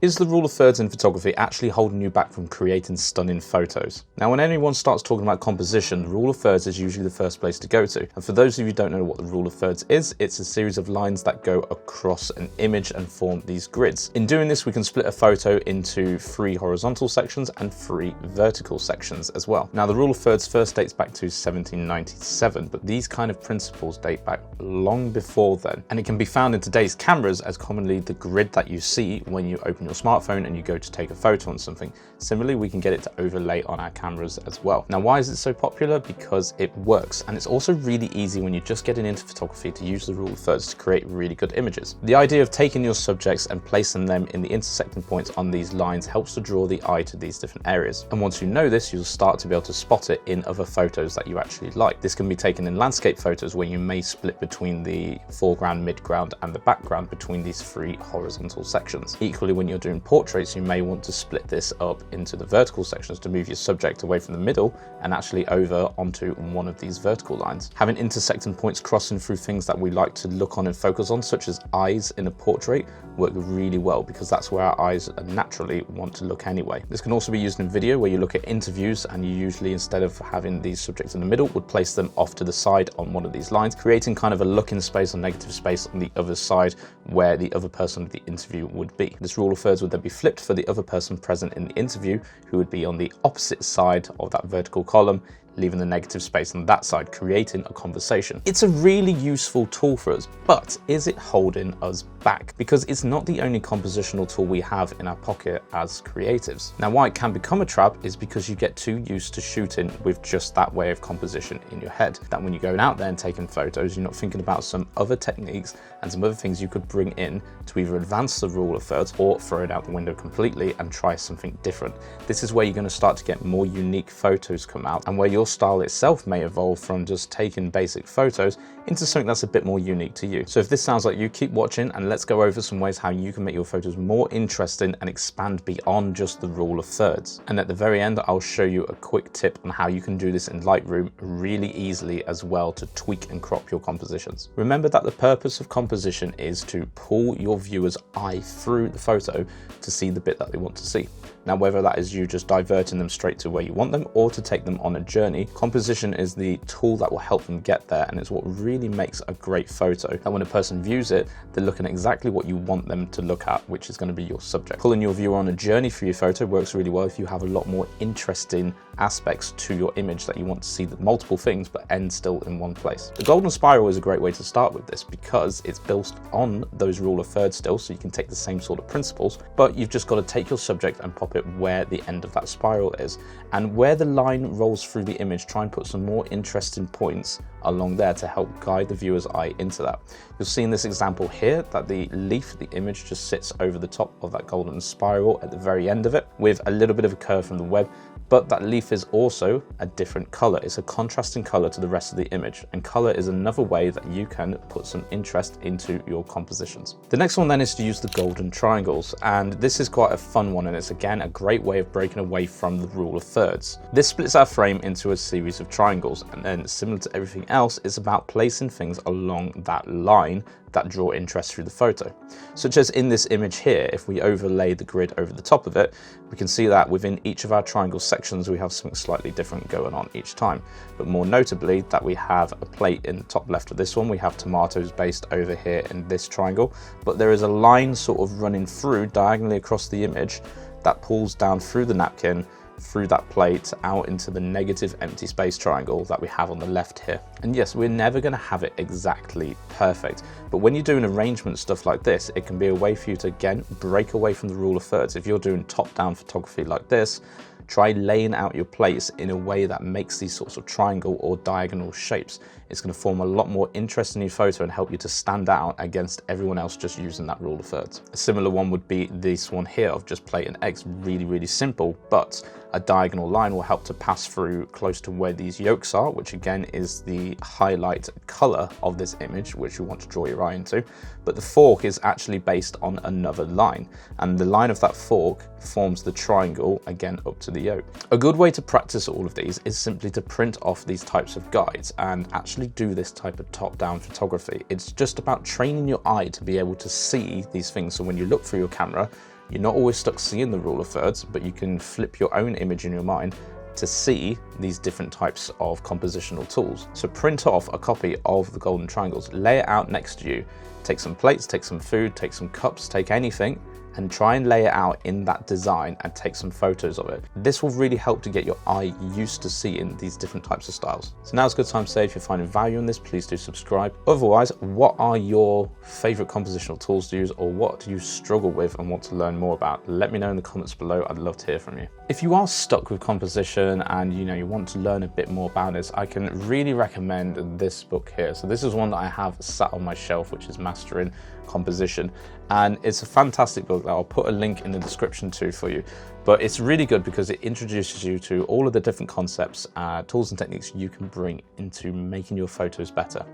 Is the rule of thirds in photography actually holding you back from creating stunning photos? Now, when anyone starts talking about composition, the rule of thirds is usually the first place to go to. And for those of you who don't know what the rule of thirds is, it's a series of lines that go across an image and form these grids. In doing this, we can split a photo into 3 horizontal sections and 3 vertical sections as well. Now, the rule of thirds first dates back to 1797, but these kind of principles date back long before then. And it can be found in today's cameras as commonly the grid that you see when you open your smartphone and you go to take a photo on something. Similarly, we can get it to overlay on our cameras as well. Now, why is it so popular? Because it works. And it's also really easy when you're just getting into photography to use the rule of thirds to create really good images. The idea of taking your subjects and placing them in the intersecting points on these lines helps to draw the eye to these different areas. And once you know this, you'll start to be able to spot it in other photos that you actually like. This can be taken in landscape photos where you may split between the foreground, midground, and the background between these 3 horizontal sections. Equally, when you're doing portraits, you may want to split this up into the vertical sections to move your subject away from the middle and actually over onto one of these vertical lines. Having intersecting points crossing through things that we like to look on and focus on, such as eyes in a portrait, work really well because that's where our eyes naturally want to look anyway. This can also be used in video where you look at interviews and you usually, instead of having these subjects in the middle, would place them off to the side on one of these lines, creating kind of a looking space or negative space on the other side where the other person of the interview would be. This rule of thirds would then be flipped for the other person present in the interview, who would be on the opposite side of that vertical column, leaving the negative space on that side, creating a conversation. It's a really useful tool for us, but is it holding us back? Because it's not the only compositional tool we have in our pocket as creatives. Now, why it can become a trap is because you get too used to shooting with just that way of composition in your head, that when you're going out there and taking photos, you're not thinking about some other techniques and some other things you could bring in to either advance the rule of thirds or throw it out the window completely and try something different. This is where you're going to start to get more unique photos come out, and where your style itself may evolve from just taking basic photos into something that's a bit more unique to you. So if this sounds like you, keep watching and let's go over some ways how you can make your photos more interesting and expand beyond just the rule of thirds. And at the very end, I'll show you a quick tip on how you can do this in Lightroom really easily as well to tweak and crop your compositions. Remember that the purpose of composition is to pull your viewer's eye through the photo to see the bit that they want to see. Now, whether that is you just diverting them straight to where you want them or to take them on a journey, composition is the tool that will help them get there, and it's what really makes a great photo. That when a person views it, they're looking at exactly what you want them to look at, which is going to be your subject. Pulling your viewer on a journey for your photo works really well if you have a lot more interesting aspects to your image that you want to see the multiple things but end still in one place. The golden spiral is a great way to start with this because it's built on those rule of thirds still, so you can take the same sort of principles, but you've just got to take your subject and pop it where the end of that spiral is. And where the line rolls through the image, try and put some more interesting points along there to help guide the viewer's eye into that. You'll see in this example here that the leaf, the image, just sits over the top of that golden spiral at the very end of it with a little bit of a curve from the web. But that leaf is also a different color. It's a contrasting color to the rest of the image, and color is another way that you can put some interest into your compositions. The next one then is to use the golden triangles, and this is quite a fun one, and it's again a great way of breaking away from the rule of thirds. This splits our frame into a series of triangles, and then similar to everything else, it's about placing things along that line that draw interest through the photo. Such as in this image here, if we overlay the grid over the top of it, we can see that within each of our triangle sections we have something slightly different going on each time. But more notably, that we have a plate in the top left of this one, we have tomatoes based over here in this triangle, but there is a line sort of running through diagonally across the image that pulls down through the napkin, through that plate, out into the negative empty space triangle that we have on the left here. And yes, we're never going to have it exactly perfect, but when you're doing arrangement stuff like this, it can be a way for you to again break away from the rule of thirds. If you're doing top-down photography like this, try laying out your plates in a way that makes these sorts of triangle or diagonal shapes. It's going to form a lot more interest in your photo and help you to stand out against everyone else just using that rule of thirds. A similar one would be this one here of just plate and X. Really, really simple, but a diagonal line will help to pass through close to where these yolks are, which again is the highlight color of this image, which you want to draw your eye into. But the fork is actually based on another line, and the line of that fork forms the triangle again up to the yolk. A good way to practice all of these is simply to print off these types of guides and actually do this type of top-down photography. It's just about training your eye to be able to see these things, so when you look through your camera, You're not always stuck seeing the rule of thirds, but you can flip your own image in your mind to see these different types of compositional tools. So print off a copy of the golden triangles, lay it out next to you, take some plates, take some food, take some cups, take anything, and try and lay it out in that design and take some photos of it. This will really help to get your eye used to seeing these different types of styles. So now's a good time to say, if you're finding value in this, please do subscribe. Otherwise, what are your favorite compositional tools to use, or what do you struggle with and want to learn more about? Let me know in the comments below. I'd love to hear from you. If you are stuck with composition and you want to learn a bit more about this, I can really recommend this book here. So this is one that I have sat on my shelf, which is Mastering Composition, and it's a fantastic book that I'll put a link in the description to for you. But it's really good because it introduces you to all of the different concepts, tools and techniques you can bring into making your photos better.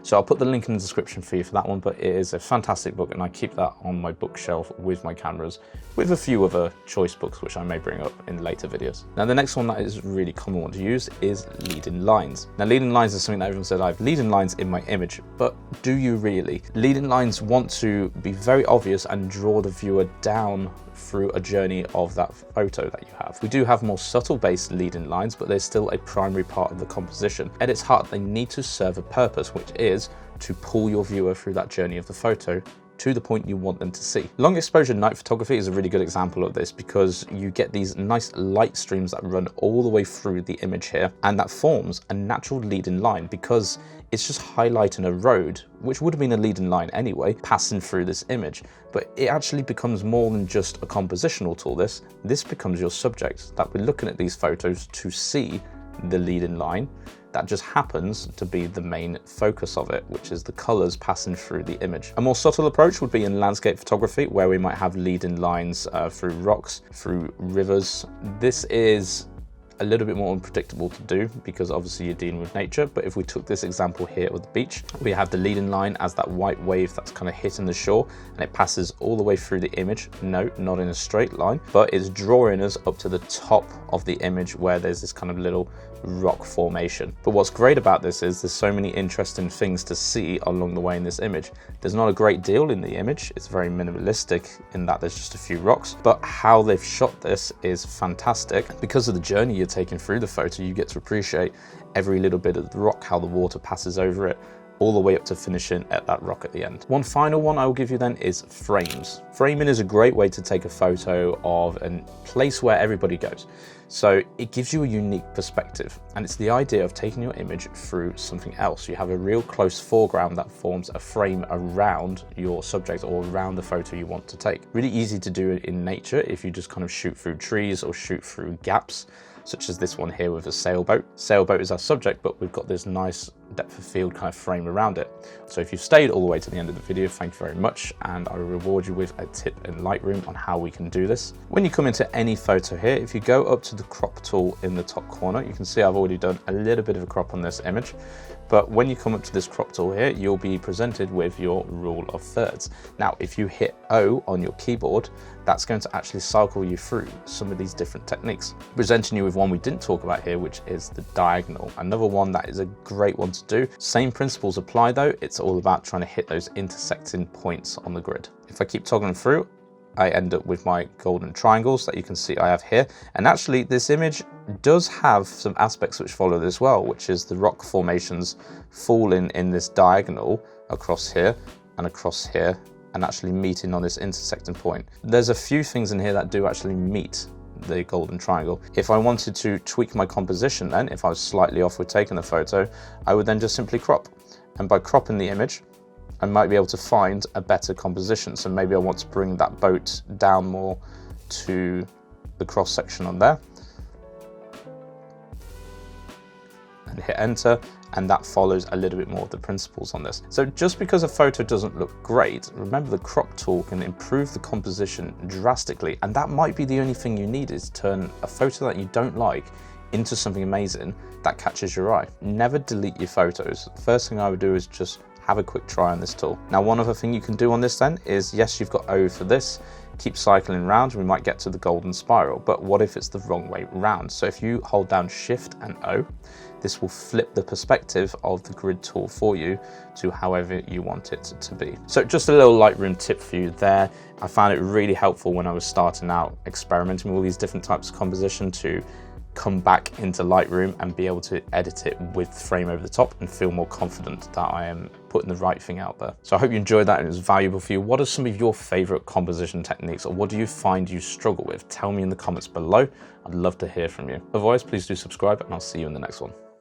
So I'll put the link in the description for you for that one, but it is a fantastic book and I keep that on my bookshelf with my cameras, with a few other choice books which I may bring up in later videos. Now the next one that is a really common one to use is leading lines. Now leading lines is something that everyone said, I have leading lines in my image, but do you really? Leading lines want to be very obvious and draw the viewer down through a journey of that photo that you have. We do have more subtle based leading lines, but they're still a primary part of the composition. At its heart, they need to serve a purpose, which is to pull your viewer through that journey of the photo to the point you want them to see. Long exposure night photography is a really good example of this, because you get these nice light streams that run all the way through the image here, and that forms a natural leading line because it's just highlighting a road, which would have been a leading line anyway, passing through this image. But it actually becomes more than just a compositional tool. This becomes your subject, that we're looking at these photos to see the leading line. That just happens to be the main focus of it, which is the colors passing through the image. A more subtle approach would be in landscape photography, where we might have leading lines through rocks, through rivers. This is a little bit more unpredictable to do because obviously you're dealing with nature. But if we took this example here with the beach, we have the leading line as that white wave that's kind of hitting the shore, and it passes all the way through the image. No, not in a straight line, but it's drawing us up to the top of the image where there's this kind of little rock formation. But what's great about this is there's so many interesting things to see along the way in this image. There's not a great deal in the image. It's very minimalistic in that there's just a few rocks, but how they've shot this is fantastic. Because of the journey you're taking through the photo, you get to appreciate every little bit of the rock, how the water passes over it, all the way up to finishing at that rock at the end. One final one I will give you then is frames. Framing is a great way to take a photo of a place where everybody goes. So it gives you a unique perspective, and it's the idea of taking your image through something else. You have a real close foreground that forms a frame around your subject or around the photo you want to take. Really easy to do it in nature if you just kind of shoot through trees or shoot through gaps, such as this one here with a sailboat. Sailboat is our subject, but we've got this nice depth of field kind of frame around it. So if you've stayed all the way to the end of the video, thank you very much, and I will reward you with a tip in Lightroom on how we can do this. When you come into any photo here, if you go up to the crop tool in the top corner, you can see I've already done a little bit of a crop on this image. But when you come up to this crop tool here, you'll be presented with your rule of thirds. Now, if you hit O on your keyboard, that's going to actually cycle you through some of these different techniques. Presenting you with one we didn't talk about here, which is the diagonal. Another one that is a great one to do. Same principles apply though. It's all about trying to hit those intersecting points on the grid. If I keep toggling through, I end up with my golden triangles that you can see I have here. And actually this image does have some aspects which follow this well, which is the rock formations falling in this diagonal across here and across here, and actually meeting on this intersecting point. There's a few things in here that do actually meet the golden triangle. If I wanted to tweak my composition then, if I was slightly off with taking the photo, I would then just simply crop. And by cropping the image, I might be able to find a better composition. So maybe I want to bring that boat down more to the cross section on there. And hit enter, and that follows a little bit more of the principles on this. So just because a photo doesn't look great, remember the crop tool can improve the composition drastically, and that might be the only thing you need, is turn a photo that you don't like into something amazing that catches your eye. Never delete your photos. The first thing I would do is just have a quick try on this tool. Now, one other thing you can do on this then is, yes, you've got O for this. keep cycling around, we might get to the golden spiral. But what if it's the wrong way round? So if you hold down Shift and O, this will flip the perspective of the grid tool for you to however you want it to be. So just a little Lightroom tip for you there. I found it really helpful when I was starting out experimenting with all these different types of composition to come back into Lightroom and be able to edit it with frame over the top and feel more confident that I am putting the right thing out there. So I hope you enjoyed that and it was valuable for you. What are some of your favorite composition techniques, or what do you find you struggle with? Tell me in the comments below. I'd love to hear from you. Otherwise, please do subscribe and I'll see you in the next one.